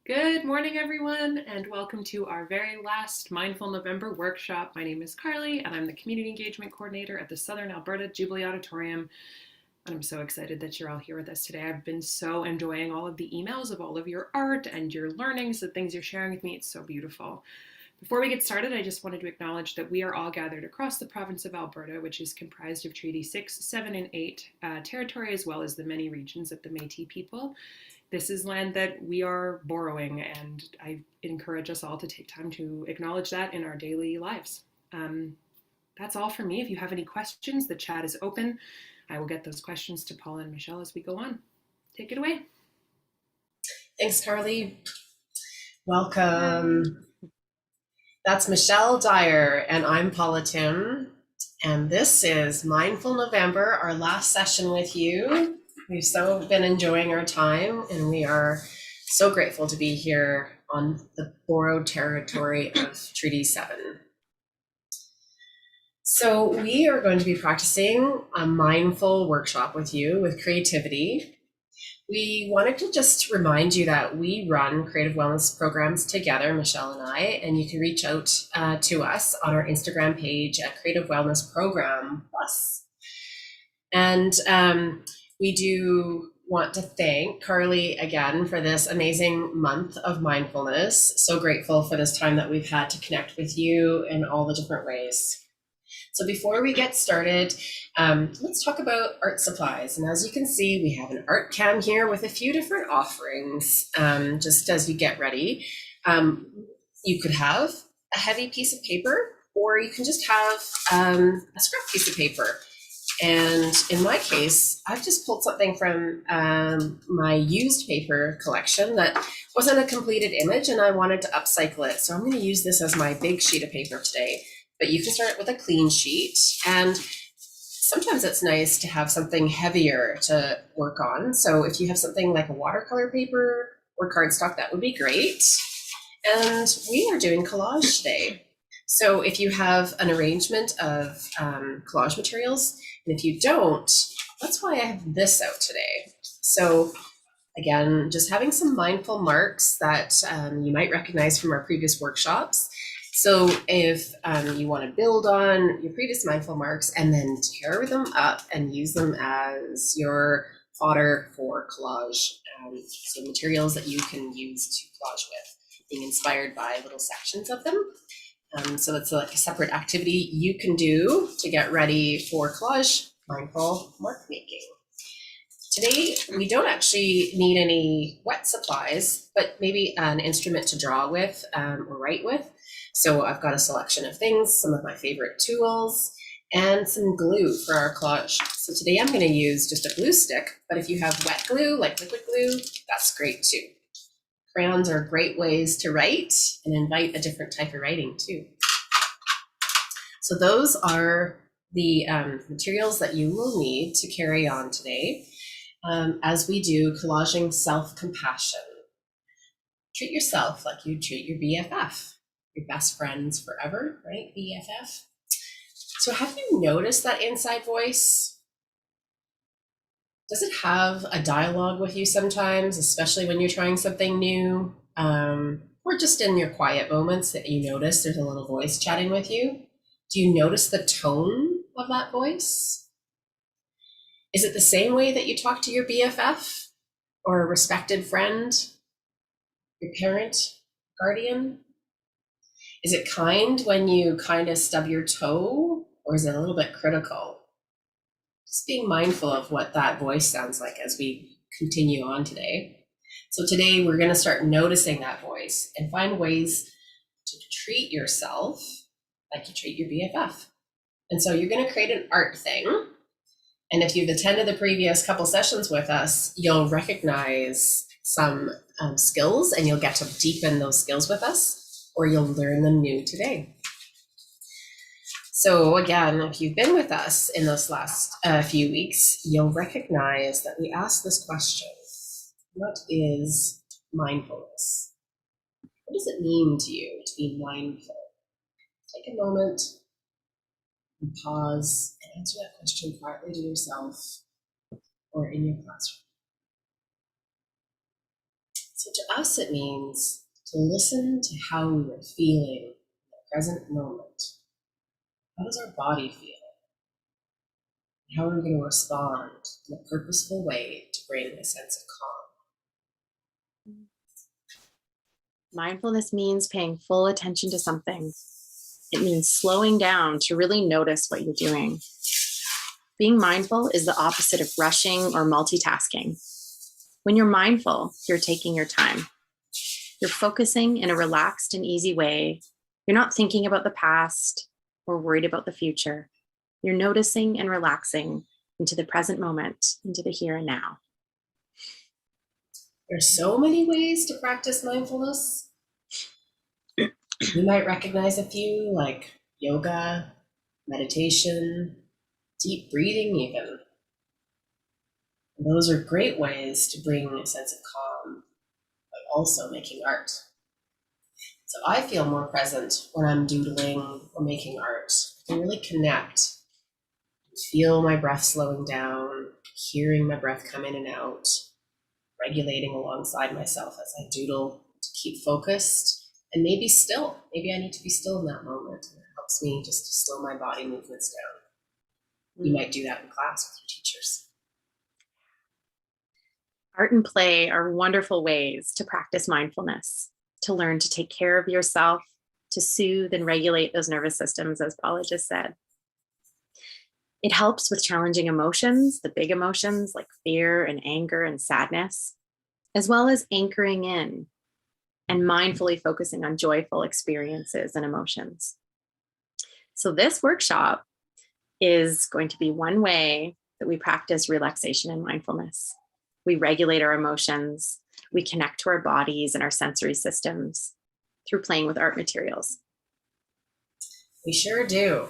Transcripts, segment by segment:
Good morning, everyone, and welcome to our very last Mindful November workshop. My name is Carly, and I'm the Community Engagement Coordinator at the Southern Alberta Jubilee Auditorium. And I'm so excited that you're all here with us today. I've been so enjoying all of the emails of all of your art and your learnings, the things you're sharing with me. It's so beautiful. Before we get started, I just wanted to acknowledge that we are all gathered across the province of Alberta, which is comprised of Treaty 6, 7, and 8 territory, as well as the many regions of the Métis people. This is land that we are borrowing, and I encourage us all to take time to acknowledge that in our daily lives. That's all for me. If you have any questions, the chat is open. I will get those questions to Paula and Michelle as we go on. Take it away. Thanks, Carly. Welcome. That's Michelle Dyer, and I'm Paula Tim. And this is Mindful November, our last session with you. We've so been enjoying our time, and we are so grateful to be here on the borrowed territory of Treaty 7. So we are going to be practicing a mindful workshop with you with creativity. We wanted to just remind you that we run creative wellness programs together, Michelle and I, and you can reach out to us on our Instagram page at Creative Wellness Program Plus. And we do want to thank Carly again for this amazing month of mindfulness. So grateful for this time that we've had to connect with you in all the different ways. So before we get started, let's talk about art supplies. And as you can see, we have an art cam here with a few different offerings. Just as you get ready, you could have a heavy piece of paper, or you can just have a scrap piece of paper. And in my case, I've just pulled something from my used paper collection that wasn't a completed image, and I wanted to upcycle it. So I'm going to use this as my big sheet of paper today. But you can start with a clean sheet, and sometimes it's nice to have something heavier to work on. So if you have something like a watercolor paper or cardstock, that would be great. And we are doing collage today. So if you have an arrangement of collage materials, and if you don't, that's why I have this out today. So again, just having some mindful marks that you might recognize from our previous workshops. So if you want to build on your previous mindful marks and then tear them up and use them as your fodder for collage, so materials that you can use to collage with, being inspired by little sections of them. So it's like a separate activity you can do to get ready for collage mindful mark making. Today, we don't actually need any wet supplies, but maybe an instrument to draw with or write with. So I've got a selection of things, some of my favorite tools, and some glue for our collage. So today I'm going to use just a glue stick, but if you have wet glue, like liquid glue, that's great too. Crayons are great ways to write and invite a different type of writing too. So those are the materials that you will need to carry on today as we do collaging self-compassion. Treat yourself like you treat your BFF. Your best friends forever, right? BFF. So have you noticed that inside voice? Does it have a dialogue with you sometimes, especially when you're trying something new? Or just in your quiet moments that you notice there's a little voice chatting with you? Do you notice the tone of that voice? Is it the same way that you talk to your BFF or a respected friend, your parent, guardian? Is it kind when you kind of stub your toe, or is it a little bit critical? Just being mindful of what that voice sounds like as we continue on today. So today we're going to start noticing that voice and find ways to treat yourself like you treat your BFF. And so you're going to create an art thing. And if you've attended the previous couple sessions with us, you'll recognize some skills and you'll get to deepen those skills with us, or you'll learn them new today. So again, if you've been with us in this last few weeks, you'll recognize that we asked this question: what is mindfulness? What does it mean to you to be mindful? Take a moment and pause and answer that question quietly to yourself or in your classroom. So to us, it means to listen to how we are feeling in the present moment. How does our body feel? How are we going to respond in a purposeful way to bring a sense of calm? Mindfulness means paying full attention to something. It means slowing down to really notice what you're doing. Being mindful is the opposite of rushing or multitasking. When you're mindful, you're taking your time. You're focusing in a relaxed and easy way. You're not thinking about the past or worried about the future. You're noticing and relaxing into the present moment, into the here and now. There's so many ways to practice mindfulness. You might recognize a few like yoga, meditation, deep breathing even. And those are great ways to bring a sense of calm, but also making art. So I feel more present when I'm doodling or making art. I can really connect, feel my breath slowing down, hearing my breath come in and out, regulating alongside myself as I doodle to keep focused and maybe still. Maybe I need to be still in that moment. And it helps me just to slow my body movements down. You might do that in class with your teachers. Art and play are wonderful ways to practice mindfulness, to learn to take care of yourself, to soothe and regulate those nervous systems, as Paula just said. It helps with challenging emotions, the big emotions like fear and anger and sadness, as well as anchoring in and mindfully focusing on joyful experiences and emotions. So this workshop is going to be one way that we practice relaxation and mindfulness. We regulate our emotions, we connect to our bodies and our sensory systems through playing with art materials. We sure do.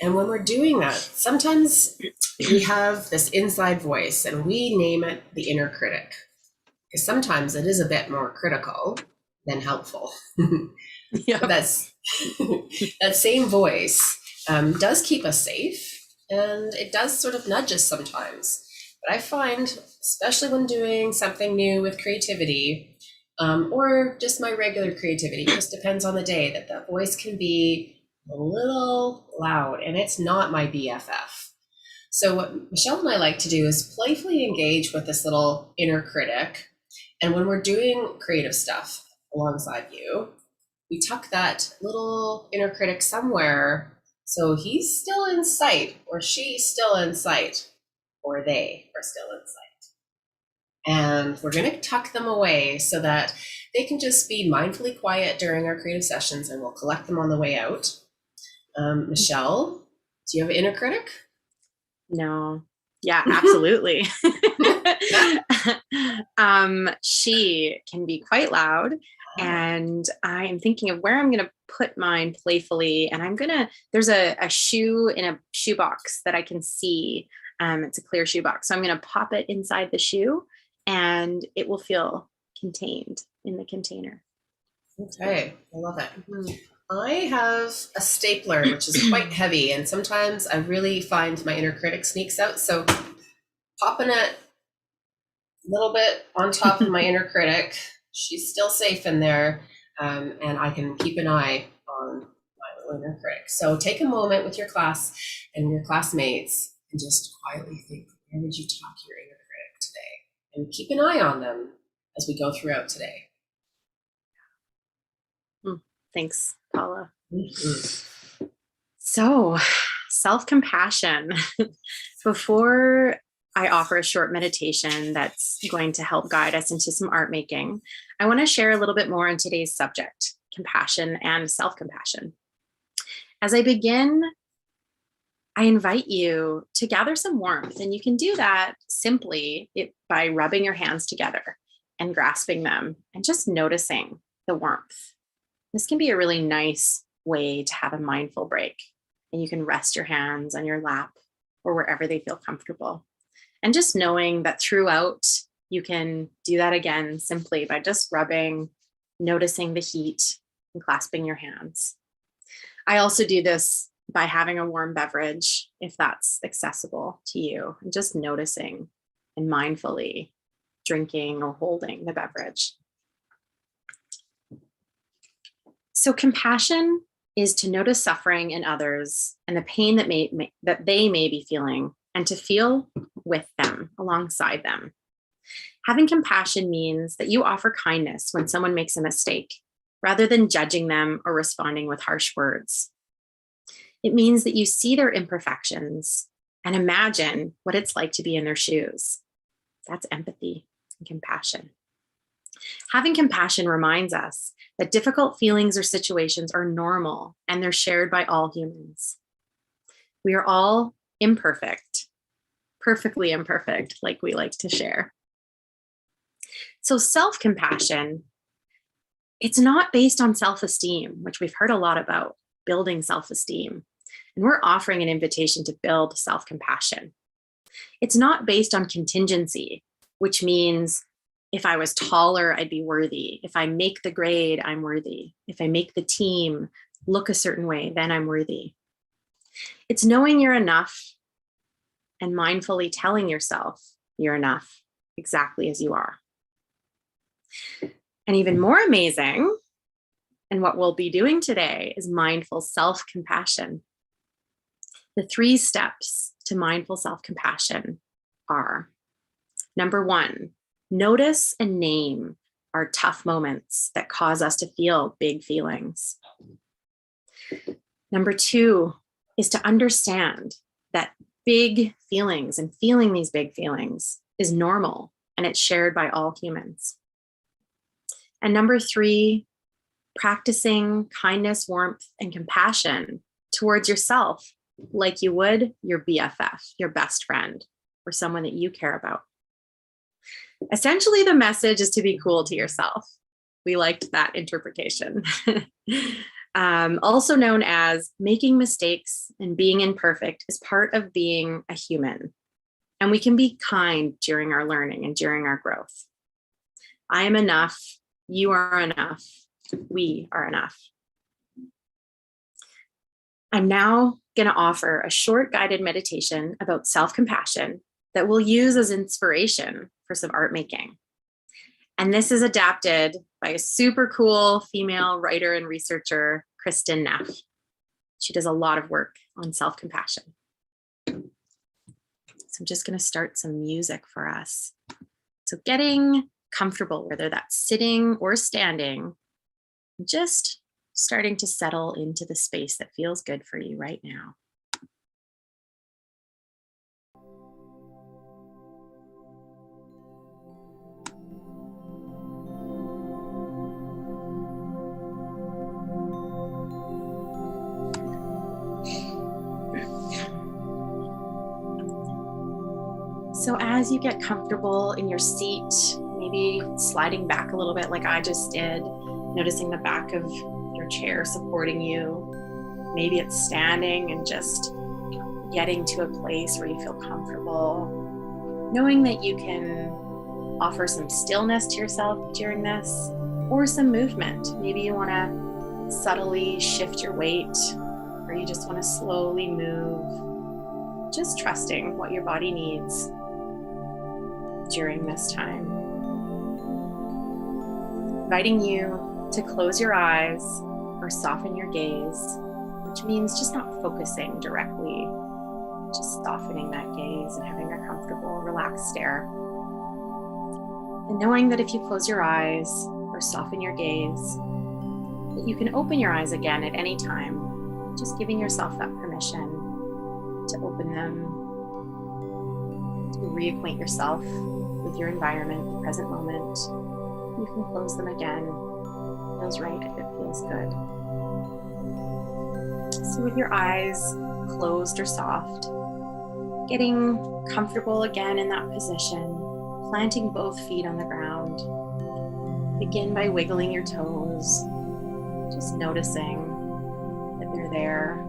And when we're doing that, sometimes we have this inside voice and we name it the inner critic. Because sometimes it is a bit more critical than helpful. Yeah. That's that same voice does keep us safe, and it does sort of nudge us sometimes. But I find, especially when doing something new with creativity, or just my regular creativity, it just depends on the day, that that voice can be a little loud, and it's not my BFF. So what Michelle and I like to do is playfully engage with this little inner critic. And when we're doing creative stuff alongside you, we tuck that little inner critic somewhere so he's still in sight, or she's still in sight, or they are still in sight. And we're going to tuck them away so that they can just be mindfully quiet during our creative sessions, and we'll collect them on the way out. Michelle, do you have an inner critic? No. Yeah, absolutely. She can be quite loud, and I am thinking of where I'm going to put mine playfully. And there's a shoe in a shoebox that I can see. It's a clear shoebox. So I'm going to pop it inside the shoe and it will feel contained in the container. Okay, I love it. Mm-hmm. I have a stapler, which is quite heavy, and sometimes I really find my inner critic sneaks out. So popping it a little bit on top of my inner critic, she's still safe in there, and I can keep an eye on my little inner critic. So take a moment with your class and your classmates and just quietly think, where would you talk your inner critic today? And keep an eye on them as we go throughout today. Thanks, Paula. Mm-hmm. So, self-compassion. Before I offer a short meditation that's going to help guide us into some art making, I want to share a little bit more on today's subject, compassion and self-compassion. As I begin, I invite you to gather some warmth, and you can do that simply by rubbing your hands together and grasping them and just noticing the warmth. This can be a really nice way to have a mindful break, and you can rest your hands on your lap or wherever they feel comfortable. And just knowing that throughout, you can do that again simply by just rubbing, noticing the heat, and clasping your hands. I also do this by having a warm beverage, if that's accessible to you, and just noticing and mindfully drinking or holding the beverage. So compassion is to notice suffering in others and the pain that they may be feeling, and to feel with them, alongside them. Having compassion means that you offer kindness when someone makes a mistake, rather than judging them or responding with harsh words. It means that you see their imperfections and imagine what it's like to be in their shoes. That's empathy and compassion. Having compassion reminds us that difficult feelings or situations are normal and they're shared by all humans. We are all imperfect, perfectly imperfect, like we like to share. So self-compassion, it's not based on self-esteem, which we've heard a lot about, building self-esteem. And we're offering an invitation to build self-compassion. It's not based on contingency, which means if I was taller, I'd be worthy. If I make the grade, I'm worthy. If I make the team look a certain way, then I'm worthy. It's knowing you're enough and mindfully telling yourself you're enough exactly as you are. And even more amazing, and what we'll be doing today, is mindful self-compassion. The 3 steps to mindful self-compassion are: number 1, notice and name our tough moments that cause us to feel big feelings. Number 2 is to understand that big feelings and feeling these big feelings is normal and it's shared by all humans. And number 3, practicing kindness, warmth, and compassion towards yourself like you would your BFF, your best friend, or someone that you care about. Essentially, the message is to be cool to yourself. We liked that interpretation. Also known as making mistakes and being imperfect is part of being a human. And we can be kind during our learning and during our growth. I am enough. You are enough. We are enough. I'm now going to offer a short guided meditation about self-compassion that we'll use as inspiration for some art making. And this is adapted by a super cool female writer and researcher, Kristen Neff. She does a lot of work on self-compassion. So I'm just going to start some music for us. So getting comfortable, whether that's sitting or standing, just starting to settle into the space that feels good for you right now. So as you get comfortable in your seat, maybe sliding back a little bit like I just did, noticing the back of your chair supporting you. Maybe it's standing and just getting to a place where you feel comfortable, knowing that you can offer some stillness to yourself during this, or some movement. Maybe you want to subtly shift your weight, or you just want to slowly move, just trusting what your body needs during this time. Inviting you to close your eyes or soften your gaze, which means just not focusing directly, just softening that gaze and having a comfortable, relaxed stare. And knowing that if you close your eyes or soften your gaze, that you can open your eyes again at any time, just giving yourself that permission to open them, to reacquaint yourself with your environment, the present moment. You can close them again. It feels right if it feels good. So with your eyes closed or soft, getting comfortable again in that position, planting both feet on the ground. Begin by wiggling your toes, just noticing that they're there,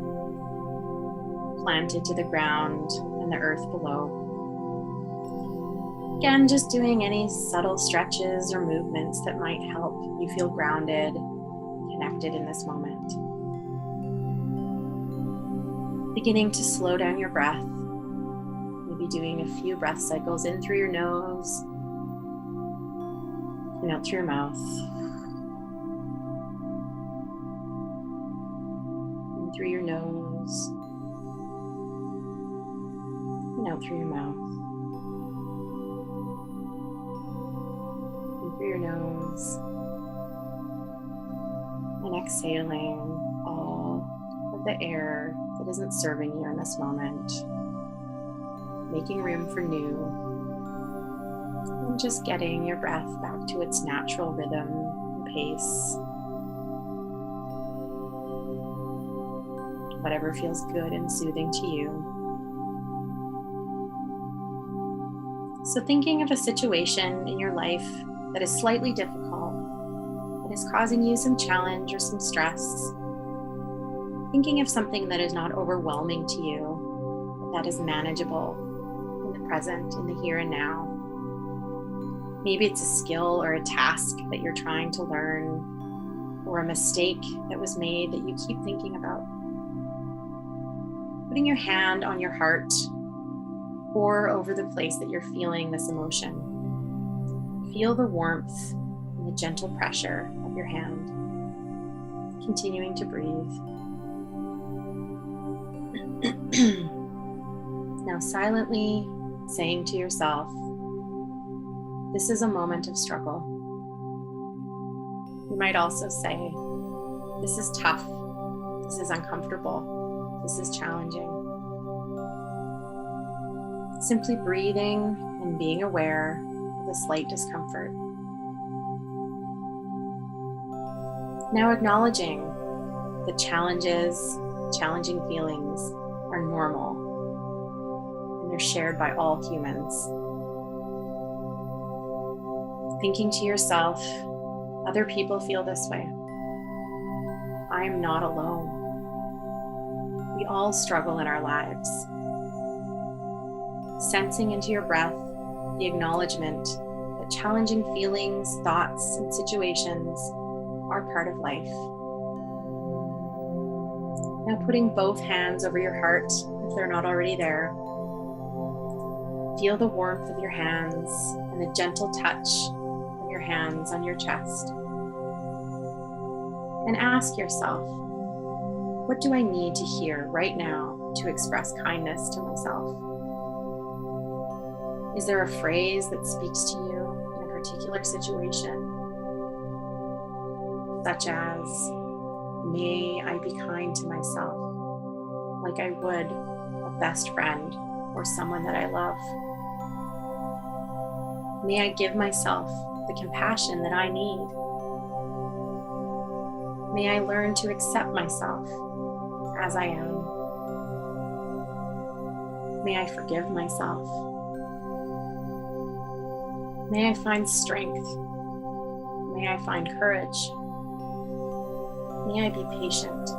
planted to the ground and the earth below. Again, just doing any subtle stretches or movements that might help you feel grounded, connected in this moment. Beginning to slow down your breath, maybe doing a few breath cycles in through your nose and out through your mouth. In through your nose and out through your mouth. In through your nose and exhaling all of the air that isn't serving you in this moment. Making room for new. And just getting your breath back to its natural rhythm and pace. Whatever feels good and soothing to you. So thinking of a situation in your life that is slightly difficult, that is causing you some challenge or some stress. Thinking of something that is not overwhelming to you, that is manageable in the present, in the here and now. Maybe it's a skill or a task that you're trying to learn, or a mistake that was made that you keep thinking about. Putting your hand on your heart or over the place that you're feeling this emotion. Feel the warmth and the gentle pressure of your hand. Continuing to breathe. Now silently saying to yourself, this is a moment of struggle. You might also say, this is tough, this is uncomfortable, this is challenging. Simply breathing and being aware of the slight discomfort. Now acknowledging that challenging feelings are normal and they're shared by all humans. Thinking to yourself, other people feel this way. I am not alone. We all struggle in our lives. Sensing into your breath the acknowledgement that challenging feelings, thoughts, and situations are part of life. Now putting both hands over your heart, if they're not already there. Feel the warmth of your hands and the gentle touch of your hands on your chest. And ask yourself, what do I need to hear right now to express kindness to myself? Is there a phrase that speaks to you in a particular situation? Such as, may I be kind to myself, like I would a best friend or someone that I love. May I give myself the compassion that I need. May I learn to accept myself as I am. May I forgive myself. May I find strength. May I find courage. May I be patient.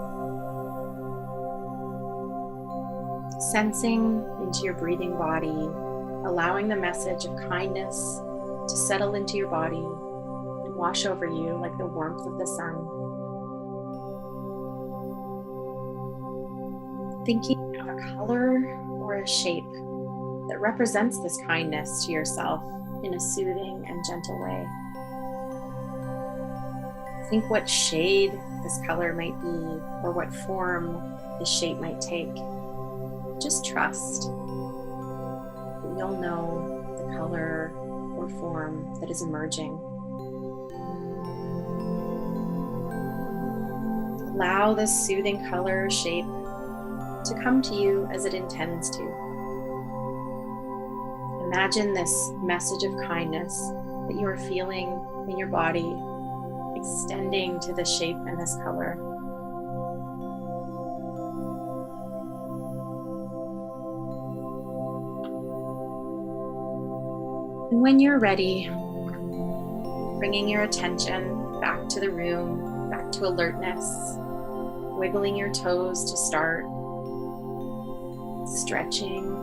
Sensing into your breathing body, allowing the message of kindness to settle into your body and wash over you like the warmth of the sun. Thinking of a color or a shape that represents this kindness to yourself in a soothing and gentle way. Think what shade this color might be or what form this shape might take. Just trust that you'll know the color or form that is emerging. Allow this soothing color or shape to come to you as it intends to. Imagine this message of kindness that you are feeling in your body extending to the shape and this color. And when you're ready, bringing your attention back to the room, back to alertness, wiggling your toes to start, stretching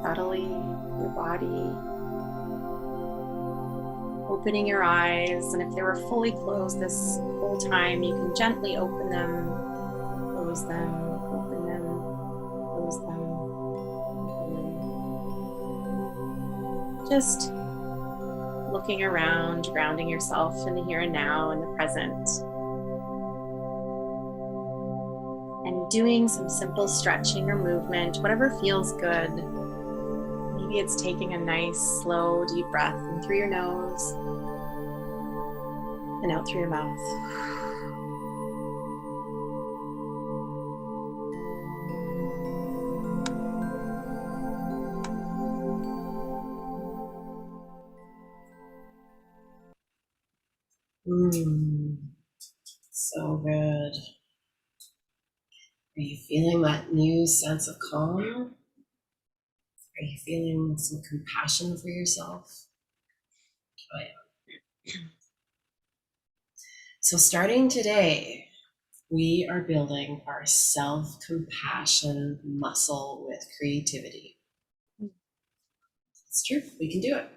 subtly your body, opening your eyes, and if they were fully closed this whole time, you can gently open them, close them, open them, close them. Just looking around, grounding yourself in the here and now, in the present. And doing some simple stretching or movement, whatever feels good. Maybe it's taking a nice, slow, deep breath in through your nose and out through your mouth. So good. Are you feeling that new sense of calm? Are you feeling some compassion for yourself? Oh, yeah. So starting today, we are building our self-compassion muscle with creativity. It's true, we can do it.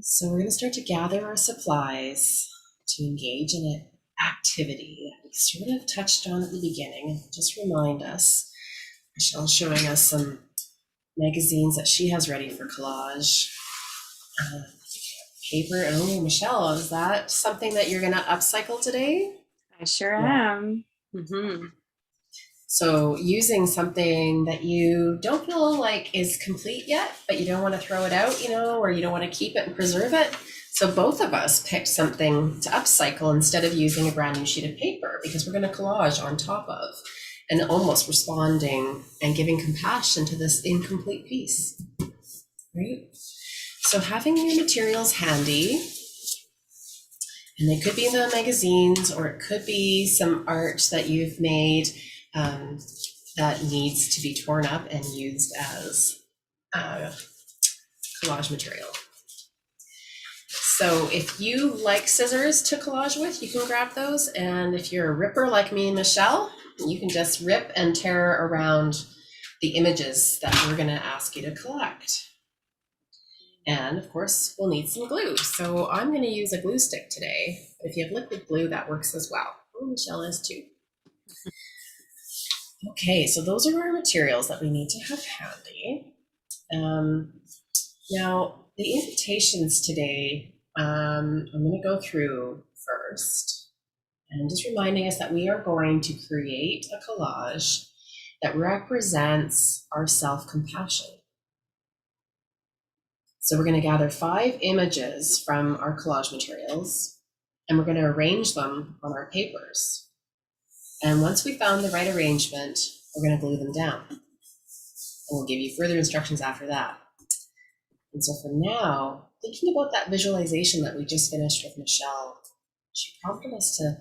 So we're going to start to gather our supplies to engage in an activity that we sort of touched on at the beginning. Just remind us, Michelle's showing us some magazines that she has ready for collage. Paper. Oh, Michelle, is that something that you're going to upcycle today? I sure am. So using something that you don't feel like is complete yet, but you don't want to throw it out, or you don't want to keep it and preserve it. So both of us picked something to upcycle instead of using a brand new sheet of paper, because we're going to collage on top of and almost responding and giving compassion to this incomplete piece, right? So having your materials handy, and they could be the magazines, or it could be some art that you've made that needs to be torn up and used as collage material. So if you like scissors to collage with, you can grab those. And if you're a ripper like me and Michelle, you can just rip and tear around the images that we're going to ask you to collect. And of course, we'll need some glue. So I'm going to use a glue stick today. But if you have liquid glue, that works as well. Oh, Michelle is too. Okay, so those are our materials that we need to have handy. Now, the invitations today, I'm going to go through first. And just reminding us that we are going to create a collage that represents our self-compassion. So we're going to gather 5 images from our collage materials, and we're going to arrange them on our papers. And once we found the right arrangement, we're going to glue them down. And we'll give you further instructions after that. And so for now, thinking about that visualization that we just finished with Michelle, she prompted us to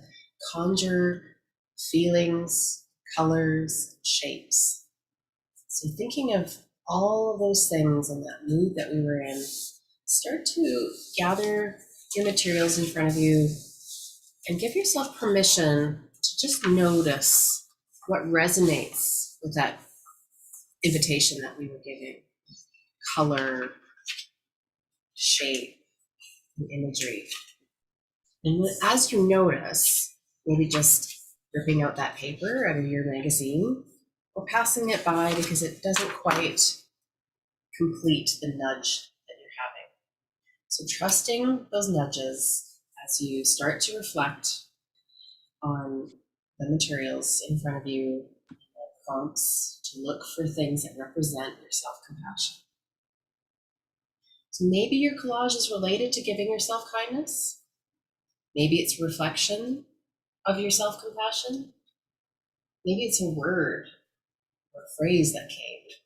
conjure feelings, colors, shapes. So thinking of all of those things and that mood that we were in, start to gather your materials in front of you and give yourself permission to just notice what resonates with that invitation that we were giving. Color, shape, and imagery. And as you notice, maybe just ripping out that paper out of your magazine or passing it by because it doesn't quite complete the nudge that you're having. So trusting those nudges as you start to reflect on the materials in front of you, prompts to look for things that represent your self-compassion. So maybe your collage is related to giving yourself kindness. Maybe it's a reflection of your self-compassion. Maybe it's a word or a phrase that came.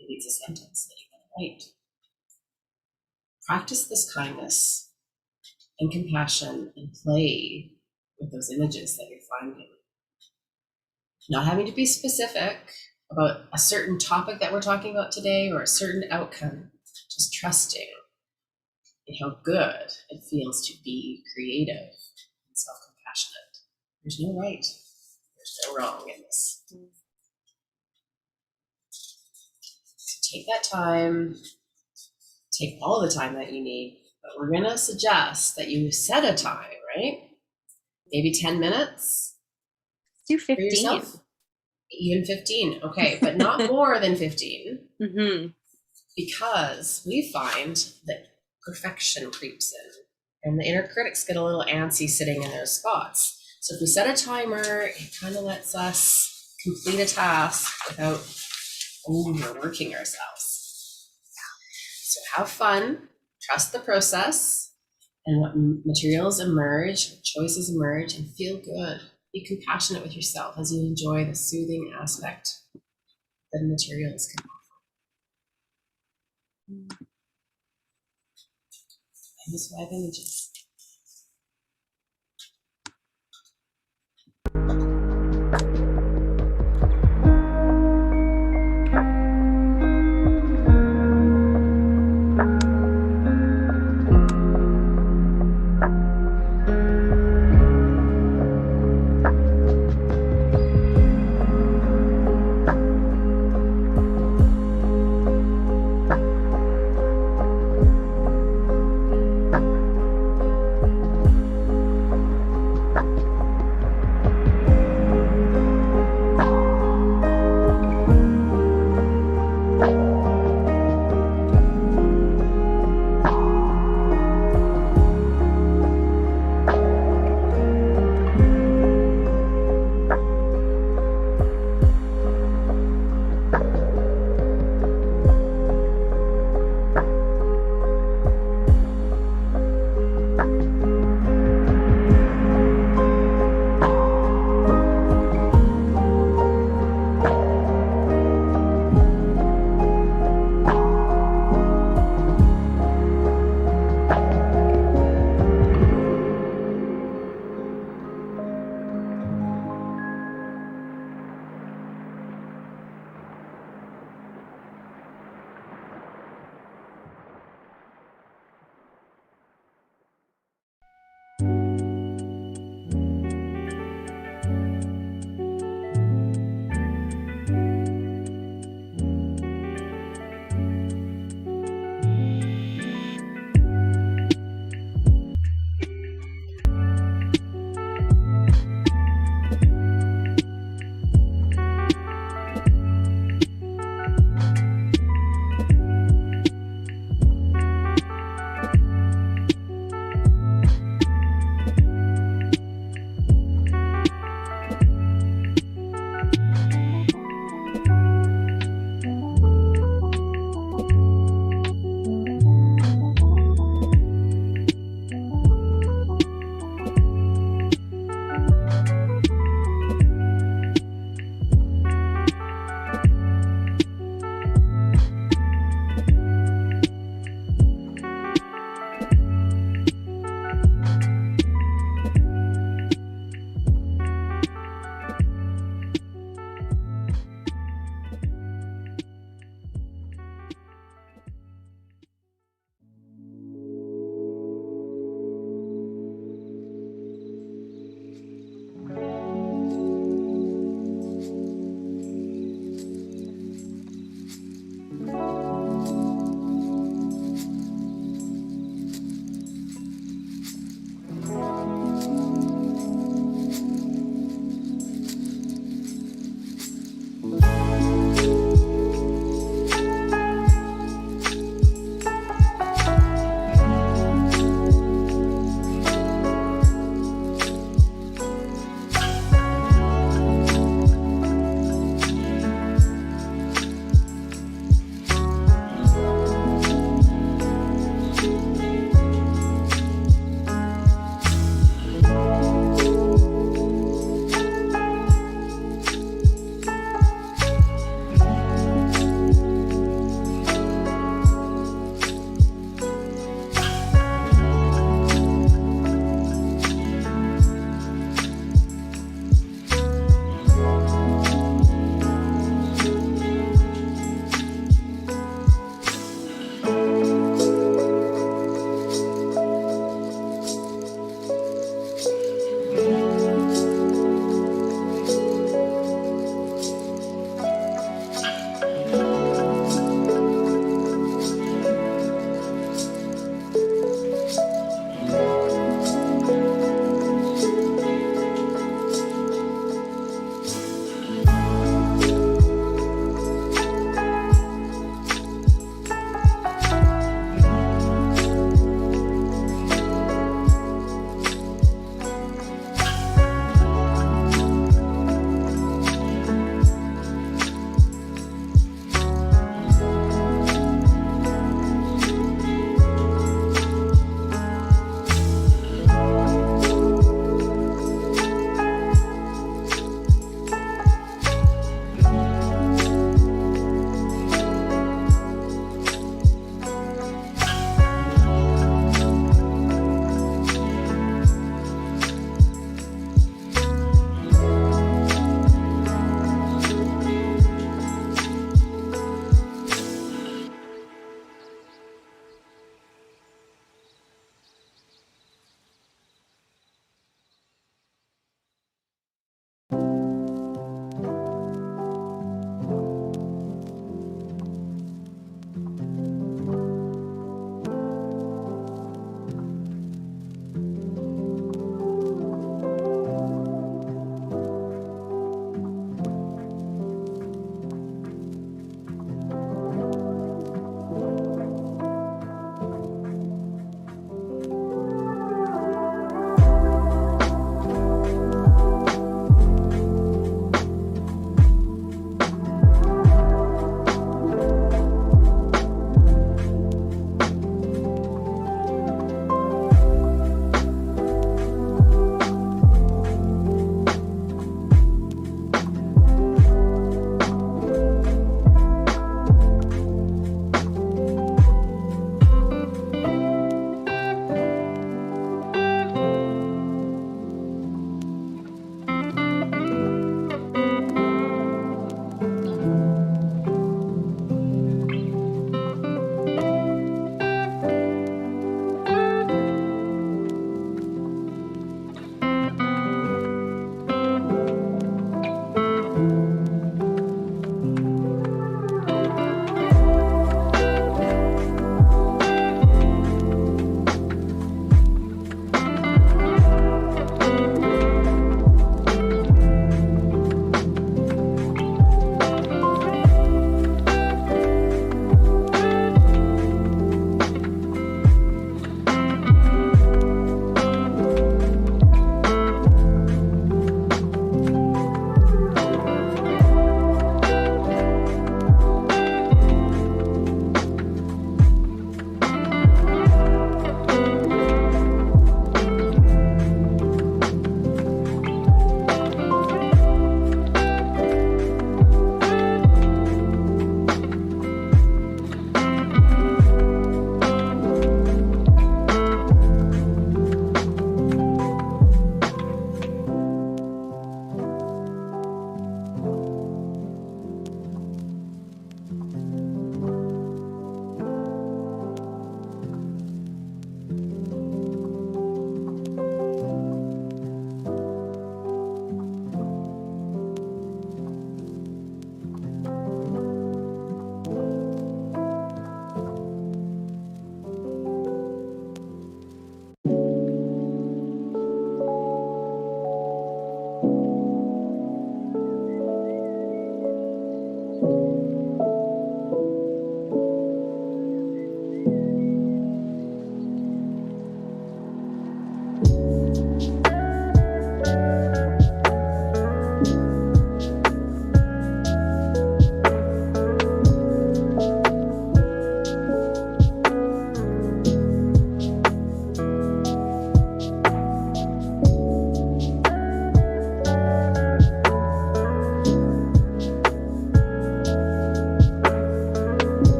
Maybe it's a sentence that you can write. Practice this kindness and compassion and play with those images that you're finding. Not having to be specific about a certain topic that we're talking about today or a certain outcome, just trusting in how good it feels to be creative and self-compassionate. There's no right, there's no wrong in this. So take that time, take all the time that you need, but we're gonna suggest that you set a time, right? Maybe 10 minutes. Do 15. Even 15, okay, but not more than 15. Mm-hmm. Because we find that perfection creeps in and the inner critics get a little antsy sitting in those spots. So if we set a timer, it kind of lets us complete a task without overworking ourselves. So have fun, trust the process, and what materials emerge, choices emerge, and feel good. Be compassionate with yourself as you enjoy the soothing aspect that materials can offer. And this vibe images.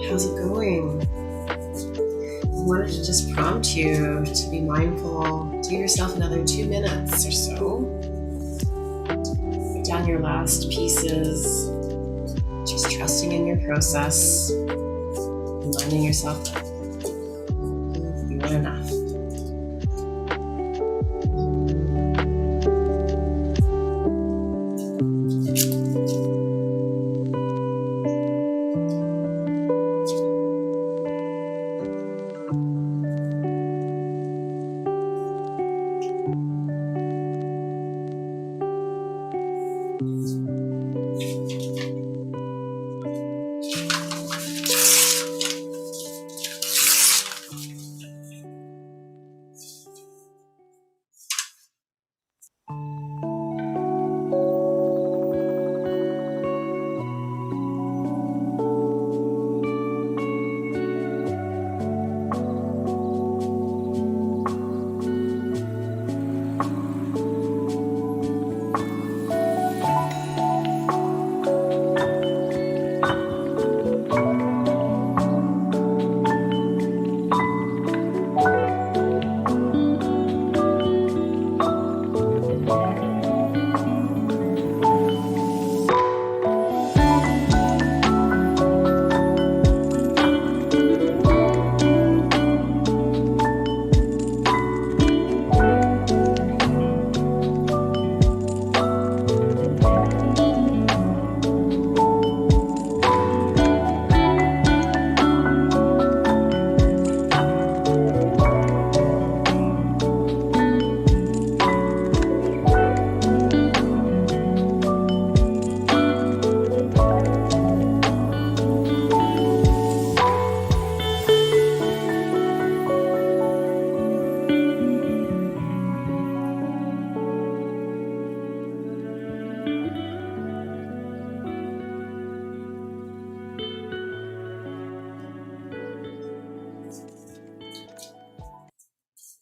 How's it going? I wanted to just prompt you to be mindful. Give yourself another 2 minutes or so. Put down your last pieces. Just trusting in your process. Reminding yourself that you are enough.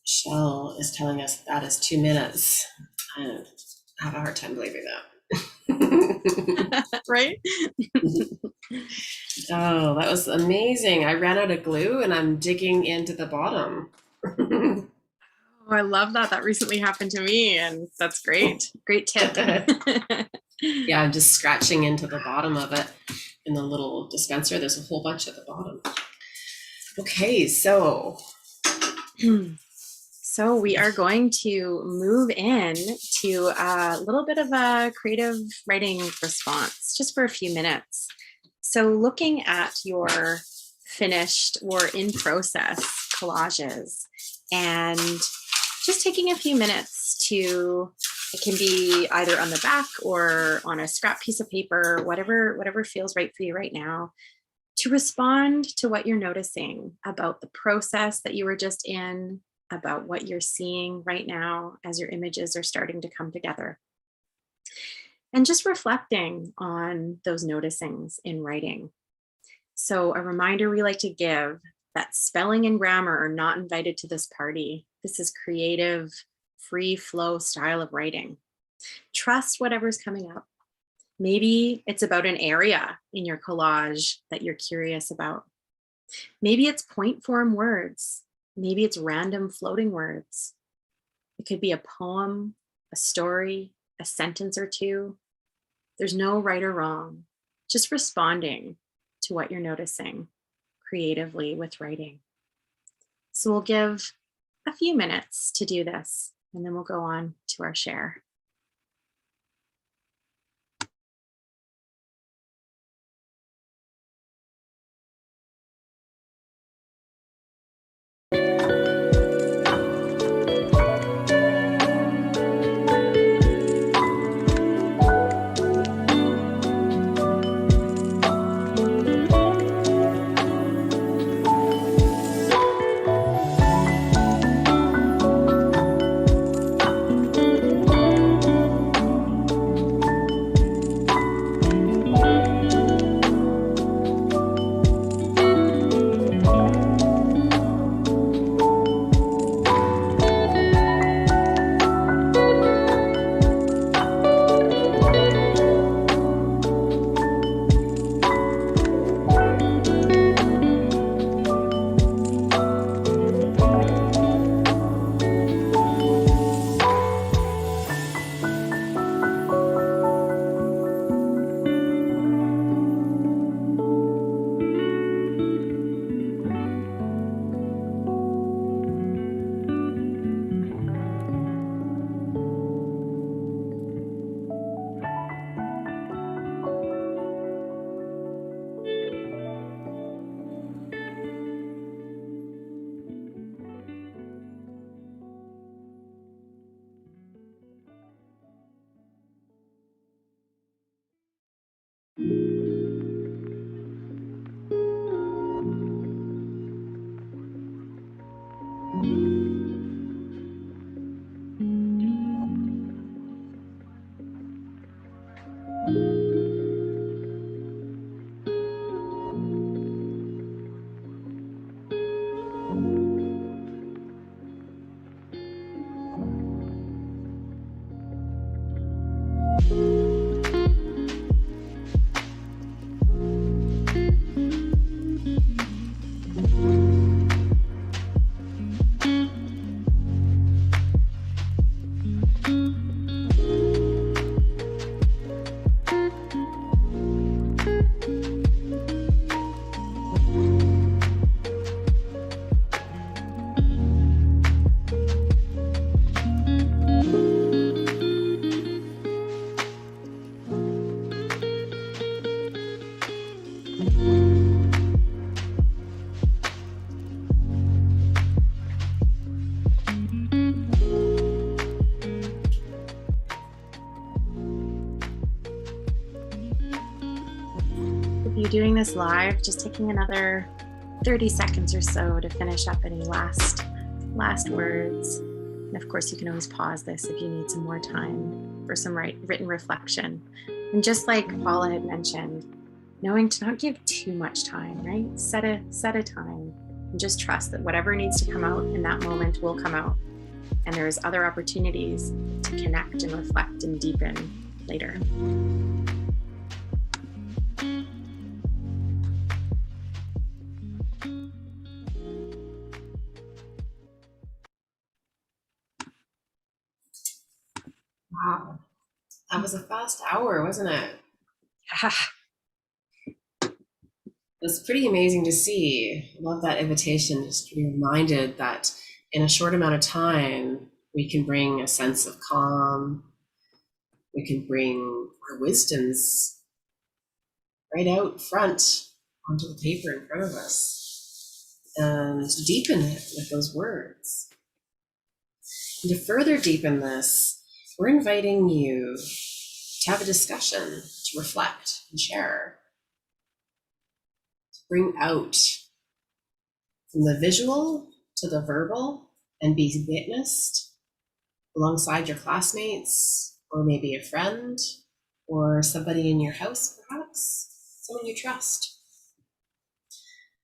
Michelle is telling us that is 2 minutes. I have a hard time believing that. Right? Oh, that was amazing. I ran out of glue and I'm digging into the bottom. Oh, I love that. That recently happened to me, and that's great. Great tip. Yeah, I'm just scratching into the bottom of it in the little dispenser. There's a whole bunch at the bottom. Okay, so So we are going to move in to a little bit of a creative writing response just for a few minutes. So looking at your finished or in process collages and just taking a few minutes to, it can be either on the back or on a scrap piece of paper, whatever feels right for you right now, to respond to what you're noticing about the process that you were just in, about what you're seeing right now as your images are starting to come together. And just reflecting on those noticings in writing. So a reminder we like to give that spelling and grammar are not invited to this party. This is creative, free flow style of writing. Trust whatever's coming up. Maybe it's about an area in your collage that you're curious about. Maybe it's point form words. Maybe it's random floating words. It could be a poem, a story, a sentence or two. There's no right or wrong, just responding to what you're noticing creatively with writing. So we'll give a few minutes to do this, and then we'll go on to our share. If you're doing this live, just taking another 30 seconds or so to finish up any last words. And of course, you can always pause this if you need some more time for some written reflection. And just like Paula had mentioned, knowing to not give too much time, right? Set a time and just trust that whatever needs to come out in that moment will come out. And there's other opportunities to connect and reflect and deepen later. Wow. That was a fast hour, wasn't it? Yeah. It was pretty amazing to see. I love that invitation, just to be reminded that in a short amount of time, we can bring a sense of calm. We can bring our wisdoms right out front onto the paper in front of us and deepen it with those words. And to further deepen this, we're inviting you to have a discussion, to reflect and share, to bring out from the visual to the verbal and be witnessed alongside your classmates, or maybe a friend, or somebody in your house, perhaps, someone you trust.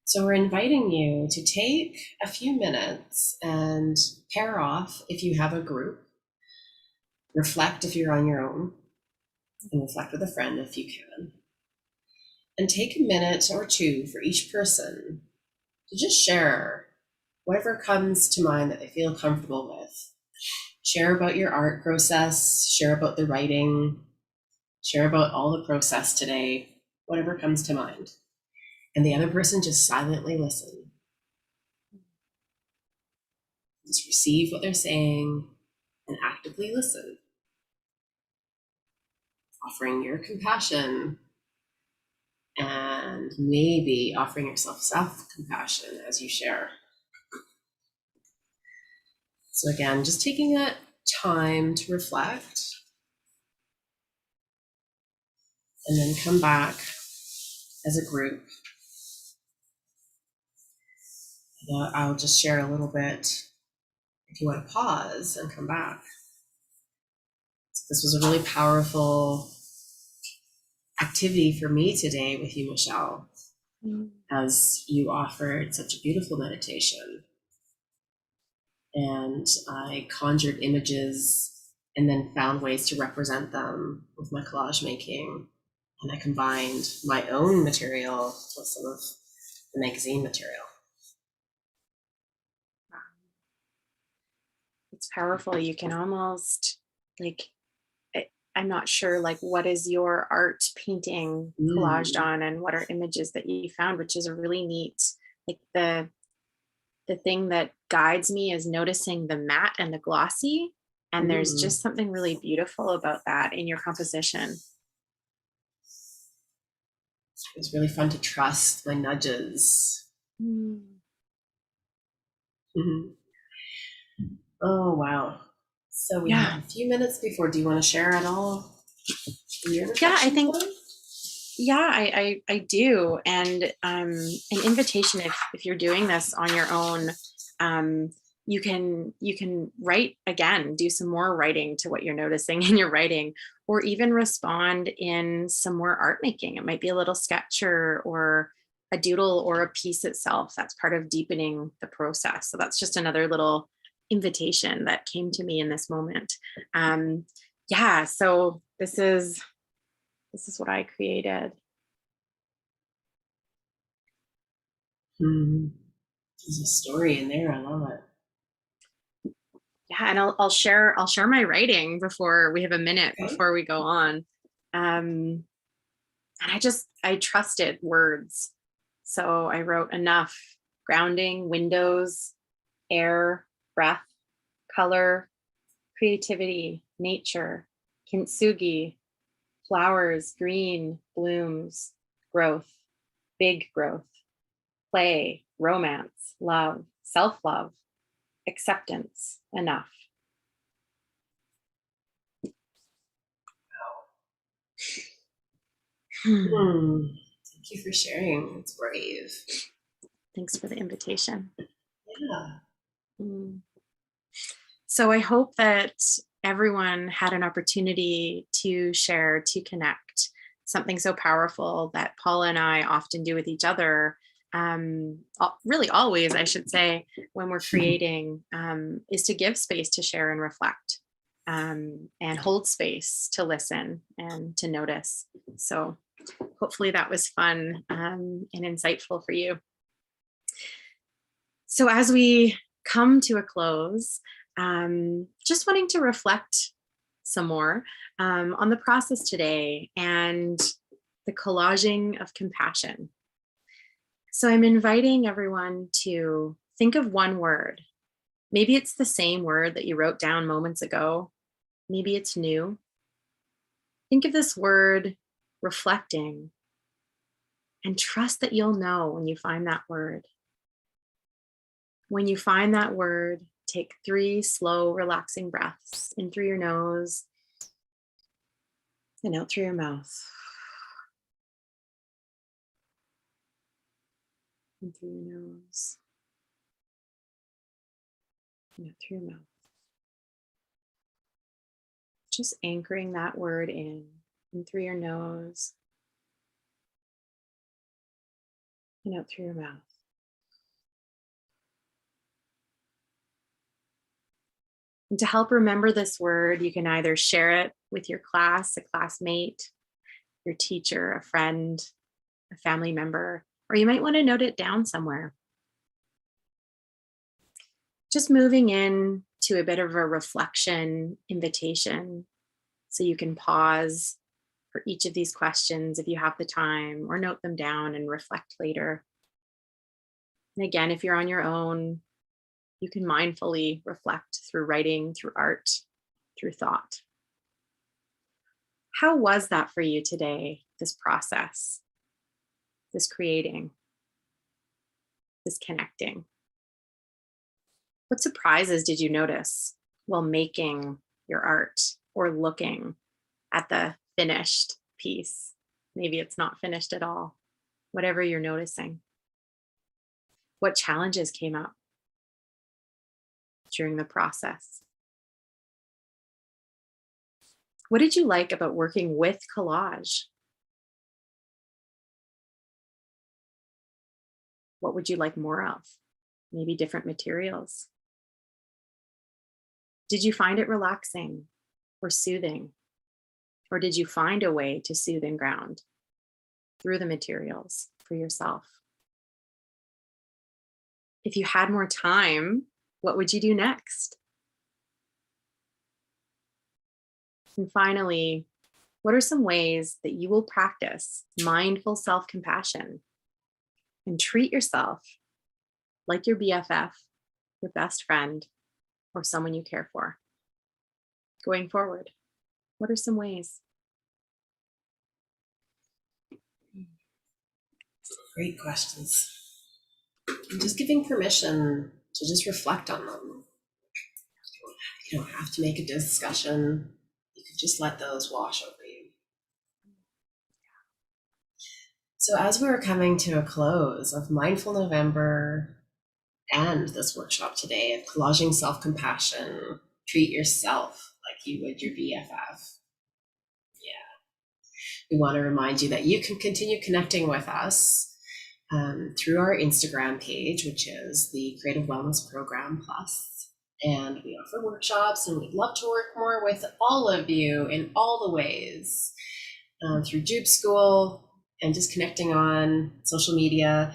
So we're inviting you to take a few minutes and pair off if you have a group, reflect if you're on your own, and reflect with a friend if you can. And take a minute or two for each person to just share whatever comes to mind that they feel comfortable with. Share about your art process, share about the writing, share about all the process today, whatever comes to mind. And the other person just silently listen. Just receive what they're saying and actively listen. Offering your compassion and maybe offering yourself self-compassion as you share. So again, just taking that time to reflect and then come back as a group. I'll just share a little bit if you want to pause and come back. So this was a really powerful activity for me today with you, Michelle, as you offered such a beautiful meditation. And I conjured images and then found ways to represent them with my collage making. And I combined my own material with some of the magazine material. It's powerful. You can almost I'm not sure what is your art painting collaged on and what are images that you found, which is a really neat, the thing that guides me is noticing the matte and the glossy. And there's just something really beautiful about that in your composition. It was really fun to trust my nudges. Oh, wow. So we have a few minutes before. Do you want to share at all? I think, I do. And an invitation, if you're doing this on your own, you can write again, do some more writing to what you're noticing in your writing, or even respond in some more art making. It might be a little sketch or a doodle or a piece itself. That's part of deepening the process. So that's just another little invitation that came to me in this moment. Yeah, so this is what I created. There's a story in there. I love it. Yeah, and I'll share my writing before we have a minute Okay. before we go on. And I trusted words. So I wrote enough: grounding, windows, air, breath, color, creativity, nature, kintsugi, flowers, green, blooms, growth, big growth, play, romance, love, self-love, acceptance, enough. Thank you for sharing. It's brave. Thanks for the invitation. Yeah. So I hope that everyone had an opportunity to share, to connect. Something so powerful that Paula and I often do with each other, really always, I should say, when we're creating, is to give space to share and reflect, and hold space to listen and to notice. So hopefully that was fun and insightful for you. So as we come to a close, just wanting to reflect some more on the process today and the collaging of compassion. So I'm inviting everyone to think of one word. Maybe it's the same word that you wrote down moments ago. Maybe it's new. Think of this word reflecting and trust that you'll know when you find that word. When you find that word, take 3 slow, relaxing breaths in through your nose and out through your mouth. In through your nose and out through your mouth. Just anchoring that word in through your nose and out through your mouth. And to help remember this word, you can either share it with your class, a classmate, your teacher, a friend, a family member, or you might want to note it down somewhere. Just moving in to a bit of a reflection invitation, so you can pause for each of these questions if you have the time, or note them down and reflect later. And again, if you're on your own, you can mindfully reflect through writing, through art, through thought. How was that for you today, this process, this creating, this connecting? What surprises did you notice while making your art or looking at the finished piece? Maybe it's not finished at all, whatever you're noticing. What challenges came up during the process? What did you like about working with collage? What would you like more of? Maybe different materials. Did you find it relaxing or soothing? Or did you find a way to soothe and ground through the materials for yourself? If you had more time, what would you do next? And finally, what are some ways that you will practice mindful self-compassion and treat yourself like your BFF, your best friend, or someone you care for? Going forward, what are some ways? Great questions. And just giving permission to just reflect on them. You don't have to make a discussion. You could just let those wash over you. So as we're coming to a close of Mindful November and this workshop today of collaging self-compassion, treat yourself like you would your BFF. We want to remind you that you can continue connecting with us through our Instagram page, which is the Creative Wellness Program Plus. And we offer workshops, and we'd love to work more with all of you in all the ways through Jube School and just connecting on social media.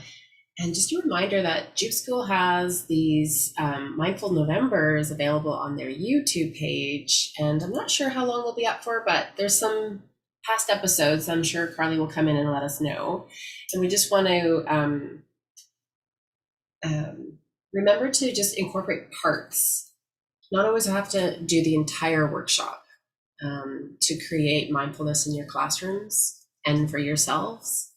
And just a reminder that Jube School has these Mindful Novembers available on their YouTube page. And I'm not sure how long they'll be up for, but there's some past episodes. I'm sure Carly will come in and let us know. And we just want to remember to just incorporate parts, not always have to do the entire workshop to create mindfulness in your classrooms and for yourselves.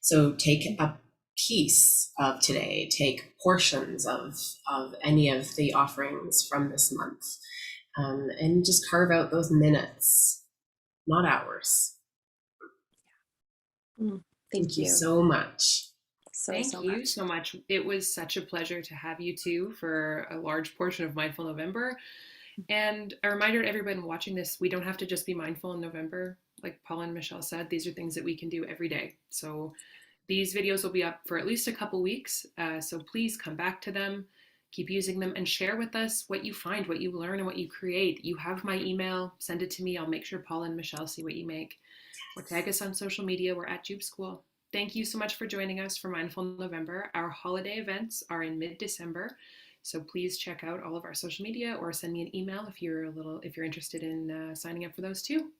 So take a piece of today, take portions of any of the offerings from this month, and just carve out those minutes, not hours. Thank you so much. Thank you so much. It was such a pleasure to have you two for a large portion of Mindful November. And a reminder to everyone watching this, we don't have to just be mindful in November. Like Paula and Michelle said, these are things that we can do every day. So these videos will be up for at least a couple weeks. So please come back to them, keep using them, and share with us what you find, what you learn, and what you create. You have my email. Send it to me. I'll make sure Paula and Michelle see what you make. Or tag us on social media. We're at Jube School. Thank you so much for joining us for Mindful November. Our holiday events are in mid-December, so please check out all of our social media or send me an email if you're interested in signing up for those too.